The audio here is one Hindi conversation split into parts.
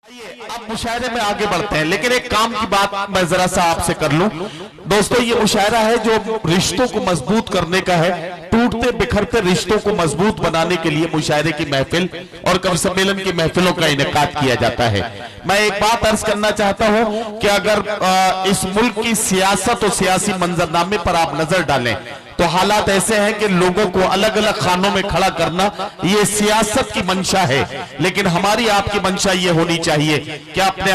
अब मुशायरे में आगे बढ़ते हैं, लेकिन एक काम की बात मैं जरा सा आपसे कर लूं। दोस्तों, ये मुशायरा है जो रिश्तों को मजबूत करने का है। टूटते बिखरते रिश्तों को मजबूत बनाने के लिए मुशायरे की महफिल और कवि सम्मेलन की महफिलों का इनेकाद किया जाता है। मैं एक बात अर्ज करना चाहता हूं कि अगर इस मुल्क की सियासत और सियासी मंजरनामे पर आप नजर डालें तो हालात ऐसे हैं कि लोगों को अलग अलग खानों में खड़ा करना ये सियासत की मंशा है, लेकिन हमारी आपकी मंशा ये होनी चाहिए कि अपने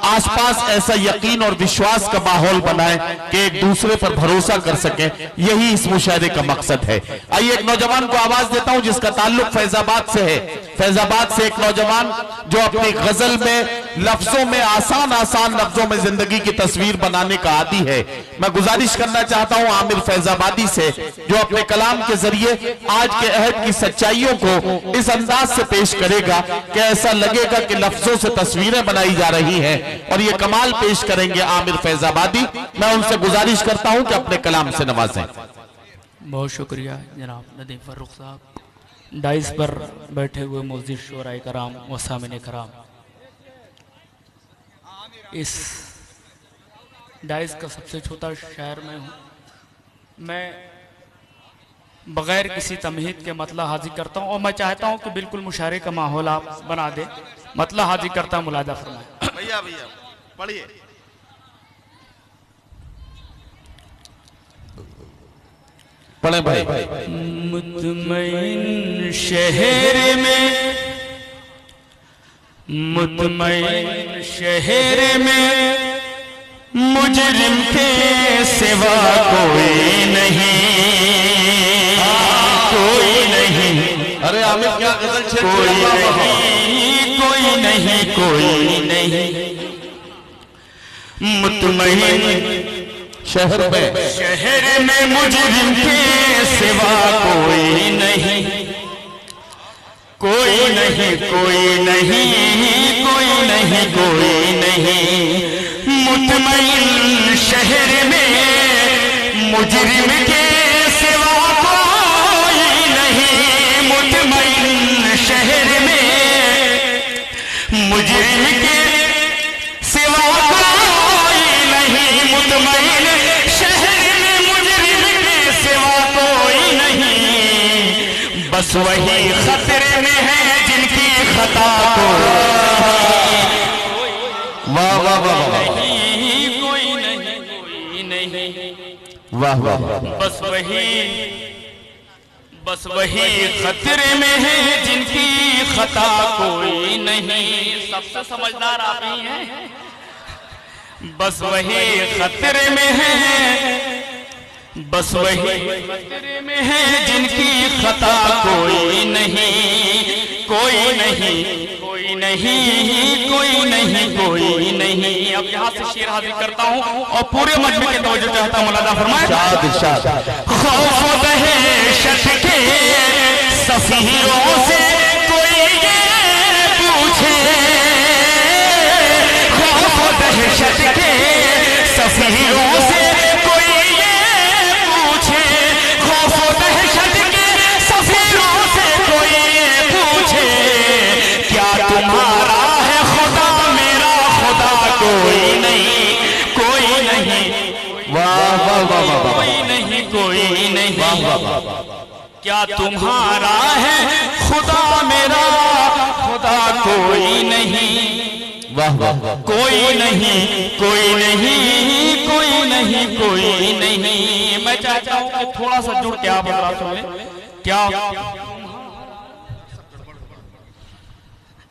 आसपास ऐसा यकीन और विश्वास का माहौल बनाएं कि एक दूसरे पर भरोसा कर सकें। यही इस मुशायरे का मकसद है। आइए एक नौजवान को आवाज देता हूं जिसका ताल्लुक फैजाबाद से है। फैजाबाद से एक नौजवान जो अपनी गजल में लफ्जों में आसान लफ्जों में जिंदगी की तस्वीर बनाने का आदी है। मैं गुजारिश करना चाहता हूं आमिर फैजाबादी से, जो अपने कलाम के जरिए आज के अहद की सच्चाइयों को इस अंदाज से पेश करेगा कि ऐसा लगेगा कि लफ्जों से तस्वीरें बनाई जा रही हैं, और ये कमाल पेश करेंगे आमिर फैजाबादी। मैं उनसे गुजारिश करता हूं कि अपने कलाम से नवाजें। बहुत शुक्रिया जनाब नदीम फर्रुख साहब। डाइस पर बैठे हुए मौजूद शोराए कराम व सामिने कराम, इस डाइस का सबसे छोटा शायर मैं हूँ। मैं बगैर किसी तमहीद के मतला हाजिर करता हूँ और मैं चाहता हूँ कि बिल्कुल मुशायरे का माहौल आप बना दे। मतला हाजिर करता हूँ, मुलाजा फरमाएं। भैया पढ़िए। पढ़े भाई। मुतमईन शहर में, मुतमईन शहर में मुजरिम के सिवा कोई नहीं, कोई नहीं। अरे आमिर क्या गजल छेड़, कोई नहीं, कोई नहीं, कोई नहीं। मुतमईन शहर में मुजरिम के सिवा कोई नहीं, कोई नहीं, कोई नहीं, कोई नहीं, कोई नहीं। मुतमईन शहर में मुजरिम के सिवा कोई नहीं, मुतमईन शहर में मुजरिम के सिवा कोई नहीं, मुतमईन शहर में मुजरिम के सिवा कोई नहीं। बस वही खतरे में है जिनकी खता को, वाह वाह वाह वाह, कोई नहीं, कोई नहीं। वाह वाह। बस वही खतरे में है जिनकी खता कोई नहीं। सबसे समझदार आप ही हैं। बस वही खतरे में है, बस वही खतरे में है जिनकी खता कोई नहीं, कोई नहीं, कोई नहीं, कोई नहीं, कोई नहीं। अब यहाँ से शेर हाजिर करता हूँ और पूरे मजमे के तवज्जो चाहता हूँ, मुलाजा फरमाएं। खौफ दहशत के सफीरों से कोई ये पूछे, खौफ दहशत के सफीरों से कोई ये पूछे, खौफ दहशत के सफीरों से कोई ये पूछे, क्या तुम्हारा है खुदा मेरा खुदा कोई नहीं, कोई नहीं। वाह वाह वाह वाह, कोई नहीं, कोई नहीं। क्या तुम्हारा है खुदा मेरा खुदा कोई नहीं। वाह वाह। कोई नहीं, कोई नहीं, कोई नहीं, कोई नहीं। मैं चाहता हूँ कि थोड़ा सा जुड़ के आप सुने। क्या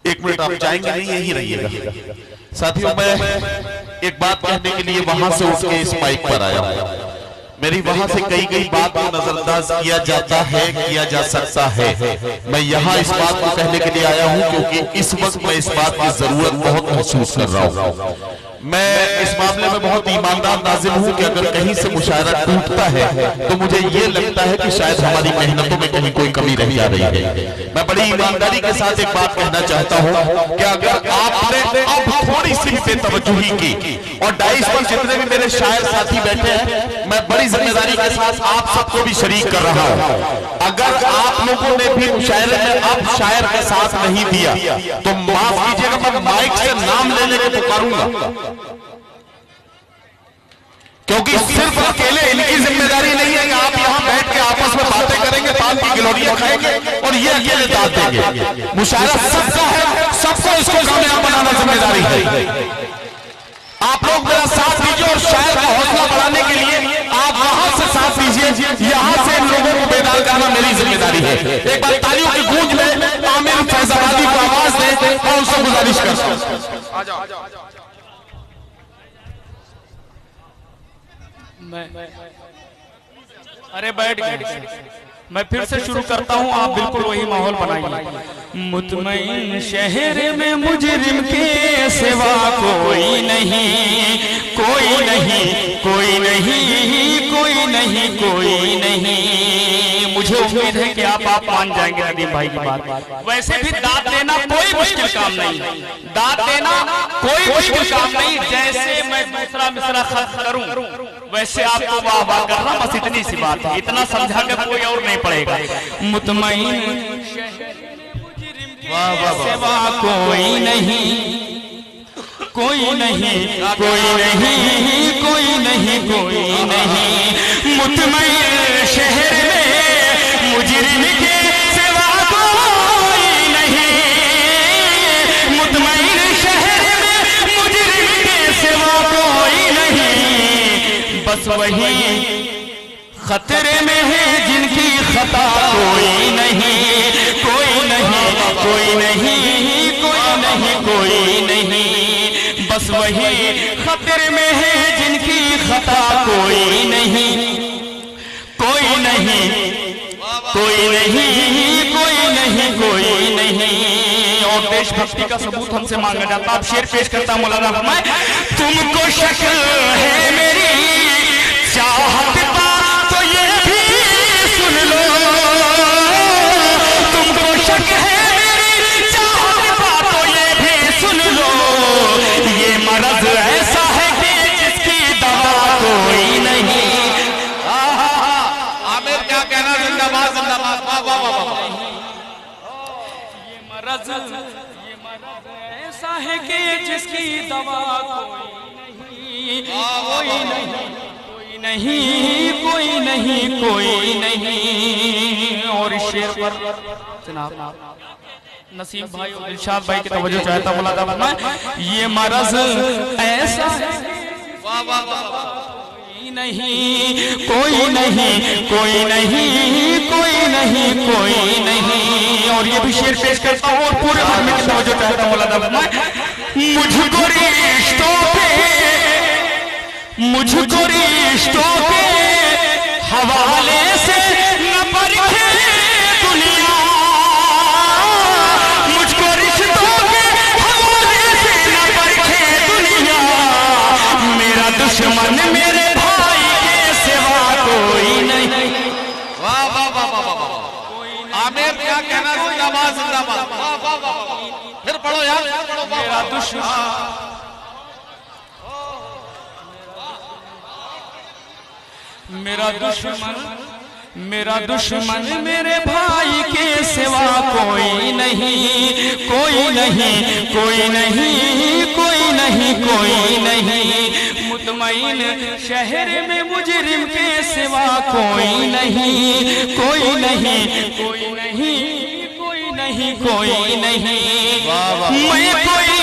एक मिनट आप जाएंगे नहीं, यही रहिएगा। साथियों, मैं एक बात कहने के लिए वहां से उठ के इस माइक पर आया हूं। मेरी वहां से कई बात को नजरअंदाज किया जाता है, किया जा सकता है। मैं यहाँ इस बात को कहने के लिए आया हूँ क्योंकि इस वक्त मैं इस बात की जरूरत बहुत महसूस कर रहा हूँ। मैं इस मामले में बहुत ईमानदार नाज़िम हूं कि अगर कहीं से मुशायरा टूटता है तो मुझे ये लगता है कि शायद हमारी मेहनतों में कहीं कोई कमी रह जा रही है। मैं बड़ी ईमानदारी के साथ एक बात कहना चाहता हूं कि अगर आपने अब थोड़ी सी बेतवज्जुही की, और डाइस पर जितने भी मेरे शायर साथी बैठे हैं, मैं बड़ी बड़ी जिम्मेदारी के साथ आप सबको भी शरीक कर रहा हूं। अगर आप लोगों ने भी मुशायरे में अब शायर का साथ नहीं दिया तो माफ कीजिएगा, मैं माइक से नाम ले लेके पुकारूंगा, क्योंकि सिर्फ अकेले इनकी जिम्मेदारी नहीं है कि आप यहां बैठ के आपस में बातें करेंगे, पान की गिलोटियां खाएंगे और ये अकेले दाद देंगे। मुशायरा सबका है, सबको इसको कामयाब बनाना जिम्मेदारी है। आप लोग मेरा साथ दीजिए और शायर का हौसला बढ़ाने के लिए आप वहां से साथ दीजिए, यहां से इन लोगों को बेदार करना मेरी जिम्मेदारी है। एक बार तालियों की गूंज में आमिर फैजाबादी को आवाज दे और उनसे गुजारिश करता हूं। अरे बैठ गए, मैं फिर से शुरू करता हूँ, आप बिल्कुल वही माहौल बनाइए। मुतमईन शहर में मुजरिम के सिवा कोई नहीं, कोई नहीं, कोई नहीं, कोई नहीं, कोई नहीं। मुझे उम्मीद है कि आप मान जाएंगे नदीम भाई की बात। वैसे भी दाद देना कोई मुश्किल काम नहीं, दाद देना कोई मुश्किल काम नहीं। जैसे मैं दूसरा मिसरा खत्म करूं वैसे आपको वाह वाह करना, बस इतनी सी बात है, इतना समझा कर कोई और नहीं पड़ेगा। मुतमईन सिवा कोई नहीं, कोई नहीं, कोई नहीं, कोई नहीं, कोई नहीं। मुतमईन शहर में मुजरिम के सिवा कोई नहीं, मुतमईन शहर में मुजरिम के सिवा कोई नहीं। बस वही खतरे में है जिनकी खता कोई नहीं, कोई नहीं, कोई नहीं, कोई नहीं, कोई नहीं। बस वही खतरे में है जिनकी खता कोई नहीं, कोई नहीं, कोई नहीं, कोई नहीं, कोई नहीं। और देशभक्ति का सबूत हमसे मांगा जाता, आप शेर पेश करता मौलाना फरमाए, तुमको शक है मेरी चाहत का तो ये भी सुन लो, तुमको शक है मेरी चाहत का तो ये भी सुन लो। ये मरज ऐसा है कि जिसकी दवा कोई नहीं। आमिर क्या कहना, जिंदाबाद जिंदाबाद, वाह वाह वाह वाह। ये मरज ऐसा है कि जिसकी दवा कोई नहीं, कोई नहीं, कोई नहीं, कोई नहीं। और इस शेर पर जनाब नसीम भाई और इरशाद भाई की तवज्जो चाहता हूं, मुलादा फरमाए। ये मरज ऐसा है, वाह वाह वाह, नहीं, कोई नहीं, कोई नहीं, कोई नहीं, कोई नहीं। और ये भी शेर पेश करता हूँ और पूरे मन में तवज्जो चाहता हूं, मुलादा फरमाए। मुझको रिश्तों पे, मुझको रिश्तों के हवाले से न परखे दुनिया, मुझको रिश्तों के हवाले से न परखे दुनिया। मेरा दुश्मन मेरे भाई के सिवा कोई नहीं। वाह वाह वाह वाह वाह। आमिर क्या कहना, जिंदाबाद जिंदाबाद, वाह वाह वाह। फिर पढ़ो यार, पढ़ो। मेरा दुश्मन, मेरा दुश्मन, मेरा दुश्मन मेरे भाई के सिवा कोई नहीं, कोई नहीं, कोई नहीं, कोई नहीं, कोई नहीं। मुतमईन शहर में मुजरिम के सिवा कोई नहीं, कोई नहीं, कोई नहीं, कोई नहीं, कोई नहीं। मैं कोई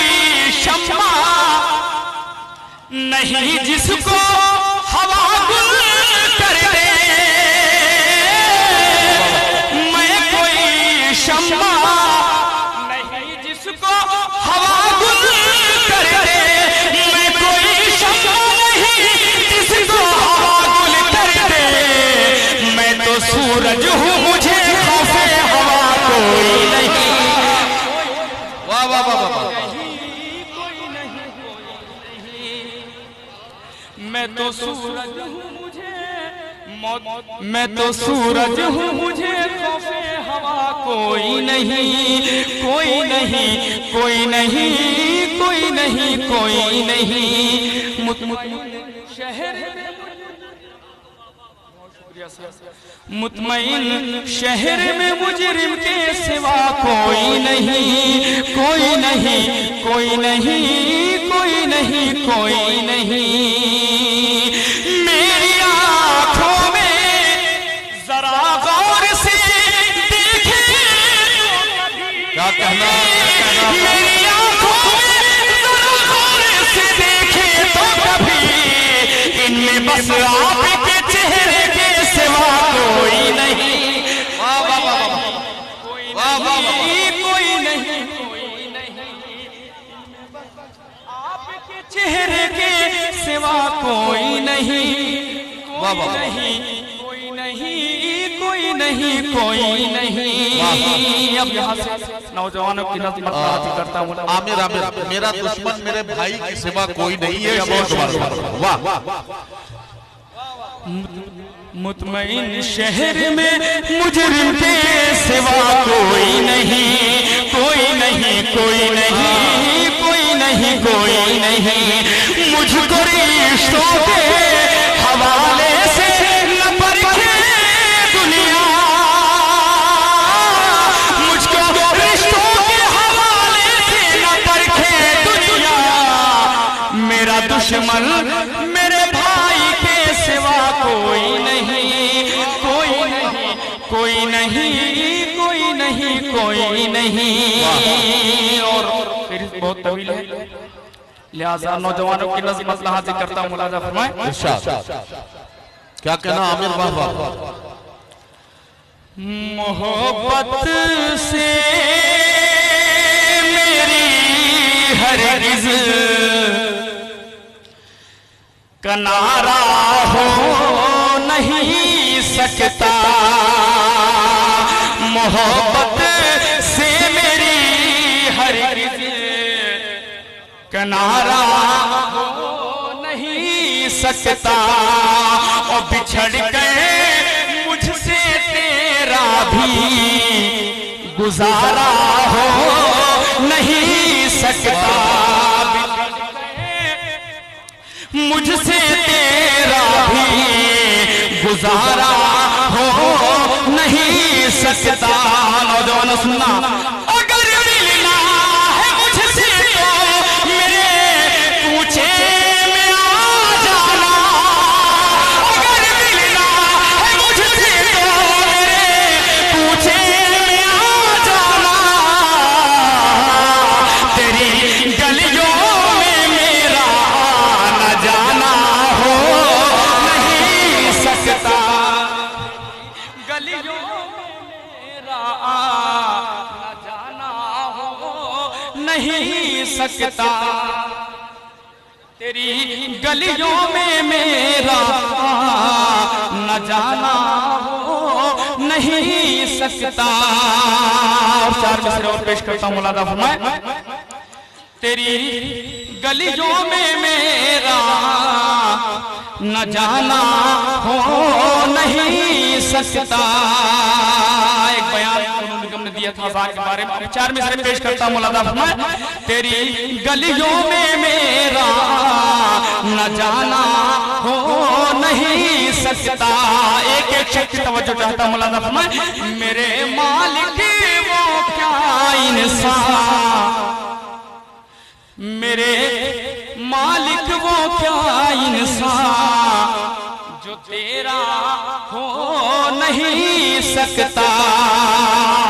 शम्मा नहीं जिसको हवा गुल कर दे, मैं कोई शम्मा नहीं जिसको हवा गुल कर दे, मैं कोई शम्मा नहीं जिसको हवा गुल कर दे। मैं तो सूरज हूँ, मुझे खौफे हवा कोई नहीं। वाह वाह वाह वाह। मैं तो सूरज हूँ, मुझे मौत, मैं तो सूरज हूँ, मुझे खौफे हवा कोई नहीं, कोई नहीं, कोई नहीं, कोई नहीं, कोई नहीं। शहर मुतमईन शहर में मुजरिम के सिवा कोई नहीं, कोई नहीं, कोई नहीं, कोई नहीं, कोई नहीं। मेरी आंखों में जरा गौर से देखे क्या कहना, मेरी आंखों में जरा गौर से देखे तो कभी इनमें बस आपके चेहरे के सिवा कोई नहीं। वाह वाह वाह वाह वाह वाह, कोई नहीं, कोई नहीं, आपके चेहरे के सिवा कोई नहीं, वाह वाह, कोई नहीं, कोई नहीं, कोई नहीं। अब यहाँ से नौजवानों की नज़र मत करता हूँ। आमिर आमिर, मेरा दुश्मन मेरे भाई के सिवा कोई नहीं है। वाह वाह, मुतमईन शहर में मुजरिम के सिवा कोई नहीं, कोई नहीं, कोई नहीं, कोई नहीं, कोई नहीं। मुझको रिश्तों के हवाले से न परखे दुनिया, मुझको रिश्तों के हवाले से न परखे दुनिया। मेरा दुश्मन मेरे भाई के सिवा कोई नहीं, कोई नहीं, कोई नहीं, कोई नहीं, कोई नहीं। और फिर बहुत तवील है, लिहाजा नौजवानों की नज़र मसला हाजिर करता हूँ। मुलाजा फरमाए। क्या कहना आमिर? वाह वाह, मोहब्बत से मेरी हरगिज़ किनारा हो नहीं सकता, मोहब्बत से मेरी हरगिज़ किनारा हो नहीं सकता। और बिछड़ गए मुझसे तेरा भी गुजारा हो नहीं सकता, मुझसे तेरा भी गुजारा हो नहीं सकता। नौजवान सुनना, अगर मिलना है मुझसे तो मेरे पूछे में आ जाना, अगर मिलना है मुझसे तो मेरे पूछे में आ जाना। तेरी गलियों में मेरा न जाना हो नहीं सकता, गलियों में मेरा न जाना हो नहीं सकता। तेरी गलियों में मेरा न जाना हो नहीं सकता। और चार मिसरे और पेश करता हूँ। मुलादा फरमाए। तेरी गलियों में मेरा न जाना हो नहीं सकता। एक बयान निगम ने दिया था अज़ान के बारे में, चार मिसरे पेश करता हूँ। मुलादा फरमाए। तेरी गलियों में मेरा न जाना हो नहीं सकता। एक एक शख्स की तवज्जो चाहता हूँ। मुलादा फरमाए। मेरे मालिक वो क्या इंसान, मेरे मालिक वो क्या इंसान जो तेरा हो नहीं सकता।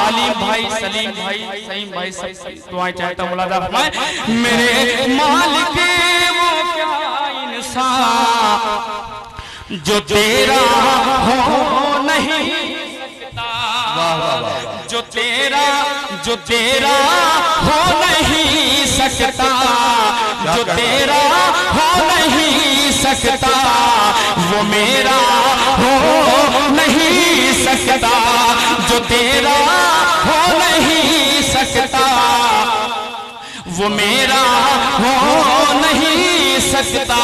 अलीम भाई, सलीम भाई, सईम भाई, सब दुआएं चाहता हूँ। मुलादा फरमाए। मेरे मालिक वो क्या इंसान जो तेरा हो नहीं सकता, जो तेरा हो नहीं सकता, जो तेरा हो नहीं सकता, वो मेरा हो नहीं सकता, जो तेरा हो नहीं सकता, वो मेरा हो नहीं सकता।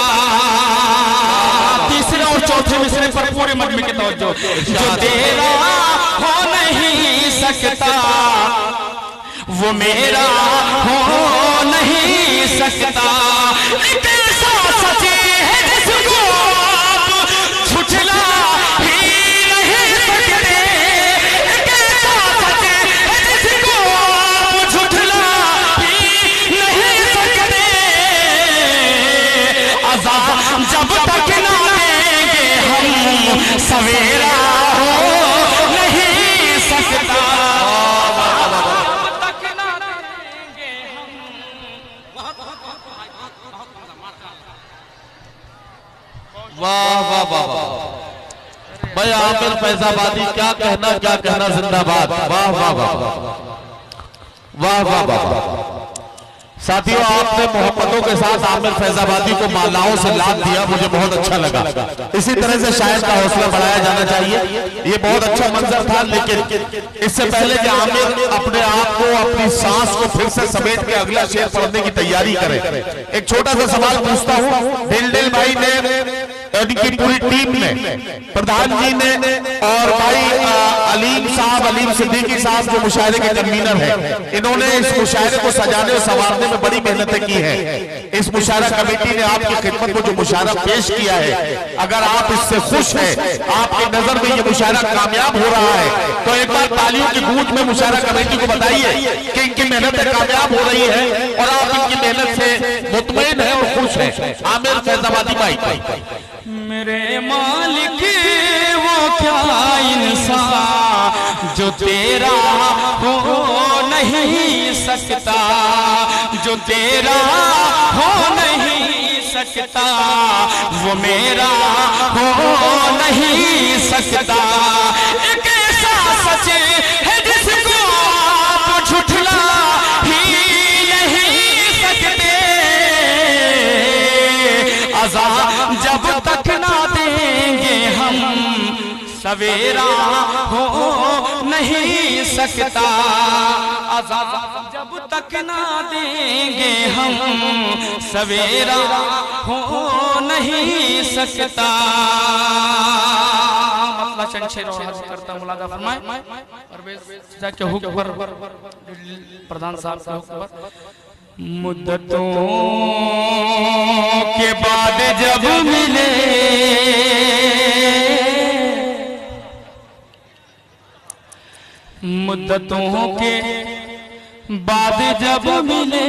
तीसरे और चौथे मिसरे पर पूरे मजमे की तवज्जो। जो तेरा हो नहीं सकता, वो मेरा हो नहीं सकता। एक ऐसा सच है जिसको आप झुठला ही आमिर फैजाबादी, क्या कहना जिंदाबाद। वाह वाह वाह वाह वाह वाह। साथियों, आपने मोहब्बतों के साथ आमिर फैजाबादी को मालाओं से लाद दिया, मुझे बहुत अच्छा लगा। इसी तरह से शायर का हौसला बढ़ाया जाना चाहिए। ये बहुत अच्छा मंजर था, लेकिन इससे पहले कि आमिर अपने आप को, अपनी सांस को फिर से समेट के अगला शेर पढ़ने की तैयारी करे, एक छोटा सा सवाल पूछता हूँ। दिल भाई ने, इनकी पूरी टीम ने, प्रधान जी ने और भाई अलीम सिद्दीकी साहब जो मुशायरे के कन्वीनर हैं, इन्होंने इस मुशायरे को सजाने और संवारने में बड़ी मेहनतें की हैं। इस मुशायरा कमेटी ने आपकी खिदमत में जो मुशायरा पेश किया है, अगर आप इससे खुश हैं, आपकी नजर में ये मुशायरा कामयाब हो रहा है, तो एक बार तालियों की गूंज में मुशायरा कमेटी को बताइए कि इनकी मेहनतें कामयाब हो रही है और आप इनकी मेहनत से मुतमईन हैं और खुश हैं। आमिर फैजाबादी भाई। मेरे मालिक वो क्या इंसान जो तेरा हो नहीं सकता, जो तेरा हो नहीं सकता, वो मेरा हो नहीं सकता। एक ऐसा सच है जिसको आप झुठला ही नहीं सकते। अज़ाब जब तक ना देंगे हम, सवेरा हो नहीं सकता। अज़ाब जब तक ना देंगे हम, सवेरा हो नहीं सकता। मसला चंद शेर और हज़ करता मुलाजा फरमाए। परवेज़ के हुक्म पर, प्रधान साहब के हुक्म पर, मुद्दतों के बाद जब मिले, मुद्दतों के बाद जब मिले,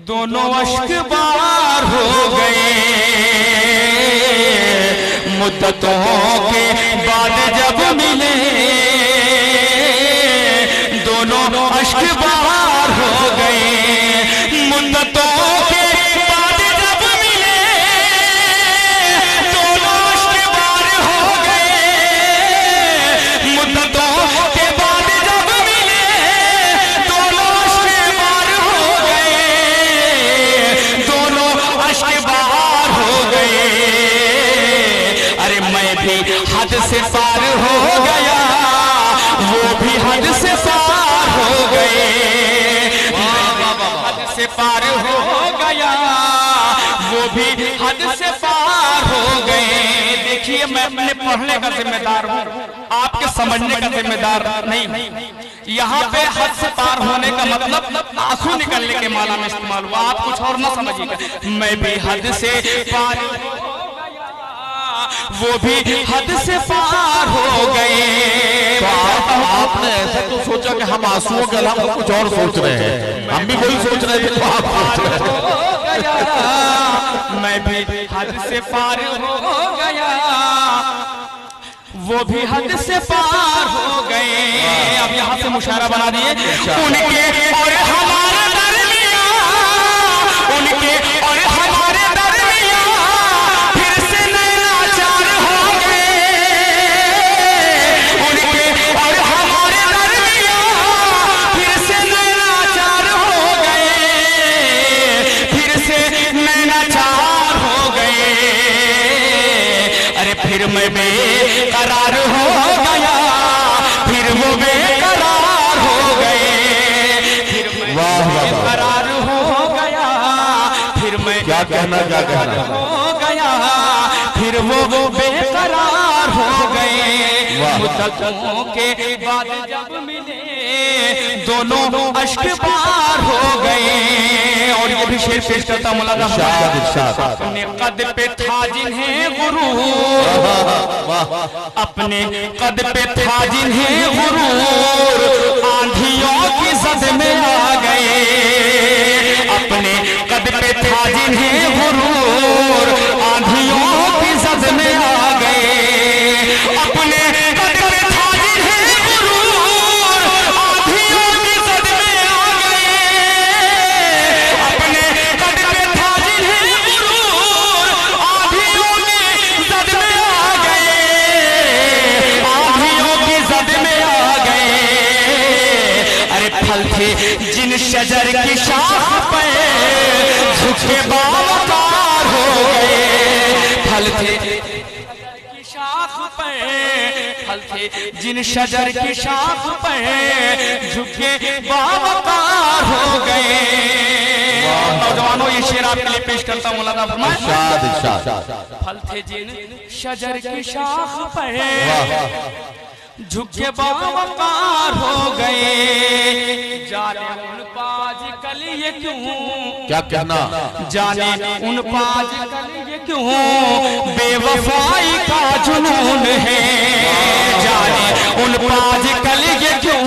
दोनों अश्क बार हो गए। मुद्दतों के बाद जब मिले, दोनों अश्क बार हो गए। मुद्दतों के बाद जब मिले, दोनों अश्क बार हो गए। मुद्दतों के बाद जब मिले, दोनों अश्क बार हो गए। दोनों अश्क बार हो गए। अरे मैं भी हद से पार हो गया, वो भी हद से पार हो गए। हद से पार हो गया, वो भी हद से पार हो गए। देखिए, मैं अपने पढ़ने का जिम्मेदार हूँ, आपके समझने का जिम्मेदार नहीं। यहाँ पे हद से पार होने का मतलब आंसू निकलने के माला में इस्तेमाल हुआ, आप कुछ और ना समझिएगा। मैं भी हद से पार, वो भी हद से पार हो गए। तो आपने ऐसा तो सोचा कि हम आंसुओं के अलावा कुछ और सोच रहे हैं, हम भी वही सोच रहे थे, तो आप सोच रहे हैं। मैं भी हद से पार हो गया, वो भी हद से पार हो गए। अब यहाँ से मुशायरा बना दिए। उनके और हमारे दरमियां, उनके और हमारे दरमियां फिर से नैनाचार हो गए। उनके और हमारे दरमियां फिर से नैनाचार हो गए। फिर से नैनाचार हो गए। अरे फिर मैं बेकरार हो गया, फिर वो बेकरार हो गए। फिर मैं बेकरार हो गया, फिर मैं क्या कहना हो गया, फिर वो बेकरार हो गए। मुद्दतों के बाद जब मिले, दोनों अश्क पार हो गए। और ये भी शेर पेश करता मुलाजा। अपने कद पे था जिन्हें गुरूर, अपने कद पे था जिन्हें गुरूर, आंधियों की जद में आ गए। अपने कद पे था जिन्हें गुरूर, आंधियों की जद में आ गए। अपने कद पे था जिन्हें गुरूर, आंधियों की जद में आ गए। अपने कद पे था जिन्हें गुरूर, आंधियों की जद में आ गए। थे जिन शजर की शाख पे झुके बावकार हो गए। फल थे की शाख पे, फल थे जिन शजर की शाख पे झुके बावकार हो गए। नौजवानों ये शेर आपके लिए पेश करता हूँ, मौलाना फरमाए। फल थे जिन शजर की शाख पे झुके बावकार हो गए। जाने उन पाज कल ये क्यों, क्या कहना, जाने उन पाज कल ये क्यों बेवफाई का जुनून है। जाने उन पाज कल ये क्यों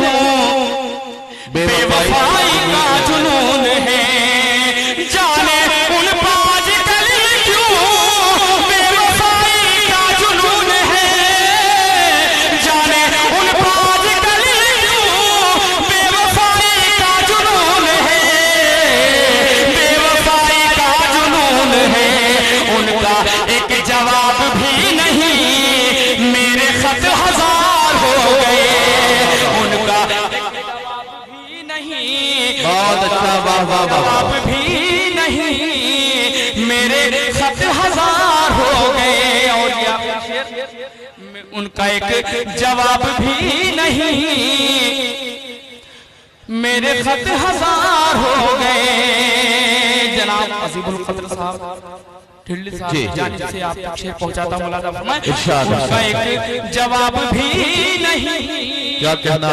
बेवफाई का जुनून है। जाने उन पाज कल ये क्यों बेवफाई का जुनून है। जाने उन पाज कल ये क्यों बेवफाई का जुनून है। बेवफाई का जुनून है। उनका एक जवाब भी नहीं, मेरे खत हजार हो गए। उनका बहुत अच्छा, वाह वाह वाह। जवाब भी नहीं, मेरे खत हजार हो गए। और उनका एक जवाब भी नहीं, मेरे खत हजार हो गए। जनाब अजीबुल क़द्र साहब ढिल्ली साहब जाने से आप तक शेर पहुंचाता हूं, मौलाना फरमाए। उनका एक जवाब भी नहीं, क्या कहना,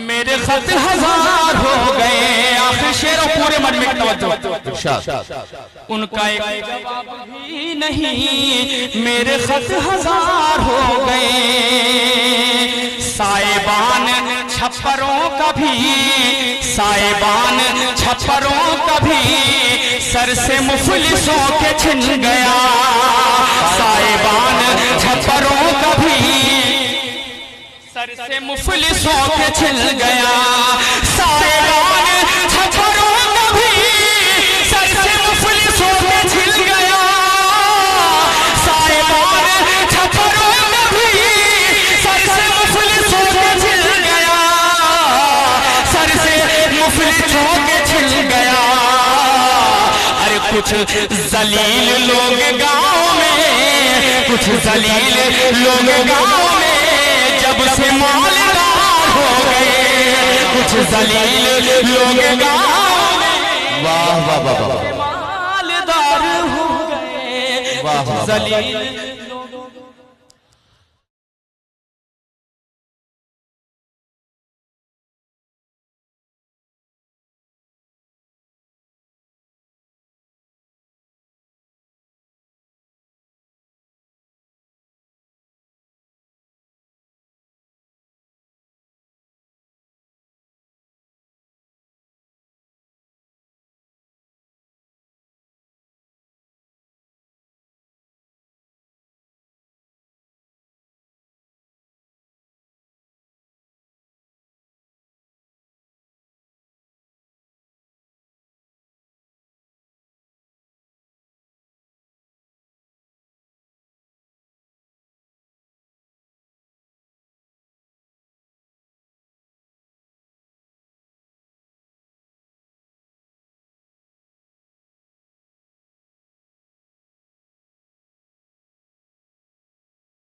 मेरे खत हजार हो गए। आखिर शेरों पूरे मन में तवज्जो। उनका एक जवाब भी नहीं, मेरे खत हजार हो गए। साइबान छप्परों का भी, साइबान छप्परों का भी सर से मुफलिसों के छिन गया। साइबान छप्परों का भी सर से मुफलिसों के छिल गया। साइबान छप्परों का भी सर से मुफलिसों के छिल गया। साइबान छप्परों का भी सर से मुफलिसों के छिल गया। सर से मुफलिसों के छिल गया। अरे कुछ जलील लोग गांव में, कुछ जलील लोग गांव में जब से मालदार हो गए। कुछ जलील लोग गांव में, वाह वाह वाह वाह, मालदार हो गए। वाह वाह, जलील